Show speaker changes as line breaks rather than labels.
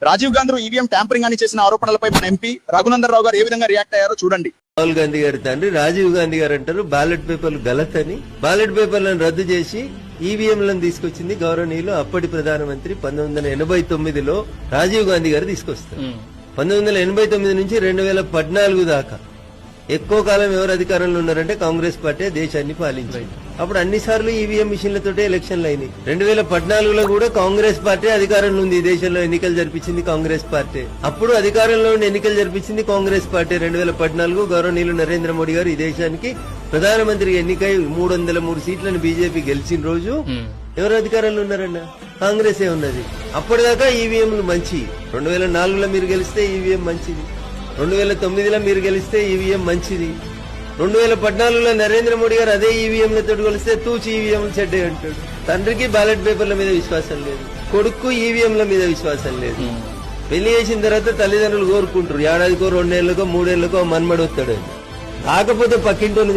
Rajiv Gandhi EVM tampering అని చేసిన ఆరోపణలపై మన ఎంపీ రఘునందన్ రావు గారు ఏ విధంగా రియాక్ట్ అయ్యారో చూడండి.
రాహుల్ గాంధీ గారి తండ్రి రాజీవ్ గాంధీ గారు అంటారు బ్యాలెట్ పేపర్లు గలత్ అని. బ్యాలెట్ పేపర్లను రద్దు చేసి ఈవీఎంలను తీసుకొచ్చింది గౌరవనీయులు అప్పటి ప్రధానమంత్రి 1989లో రాజీవ్ గాంధీ గారు తీసుకొస్తారు. 1989 నుంచి 2014 దాకా ఎక్కువ కాలం ఎవరు అధికారంలో ఉన్నారంటే కాంగ్రెస్ పార్టీ దేశాన్ని పాలించింది. అప్పుడు అన్ని సార్లు ఈవీఎం మిషన్లతోటే ఎలక్షన్లు అయినాయి. 2014లో కూడా కాంగ్రెస్ పార్టీ అధికారంలో ఉంది. ఈ దేశంలో ఎన్నికలు జరిపించింది కాంగ్రెస్ పార్టీ. అప్పుడు అధికారంలో ఉండి ఎన్నికలు జరిపించింది కాంగ్రెస్ పార్టీ. 2014 గౌరవనీయులు నరేంద్ర మోడీ గారు ఈ దేశానికి ప్రధానమంత్రి ఎన్నికై 303 సీట్లను బీజేపీ గెలిచిన రోజు ఎవరు అధికారంలో ఉన్నారన్న కాంగ్రెసే ఉన్నది. అప్పటిదాకా ఈవీఎంలు మంచి. 2004లో మీరు గెలిస్తే ఈవీఎం మంచిది, 2009లో మీరు గెలిస్తే ఈవీఎం మంచిది, 2014లో నరేంద్ర మోడీ గారు అదే ఈవీఎంలతో కలిస్తే తూచి ఈవీఎంలు చెడ్డే అంటాడు. తండ్రికి బ్యాలెట్ పేపర్ల మీద విశ్వాసం లేదు, కొడుకు ఈవీఎంల మీద విశ్వాసం లేదు. పెళ్లి చేసిన తర్వాత తల్లిదండ్రులు కోరుకుంటారు ఏడాదికో 2 ఏళ్లకో 3 ఏళ్లకో మన్మడు వస్తాడు. కాకపోతే పక్కింటోళ్ళు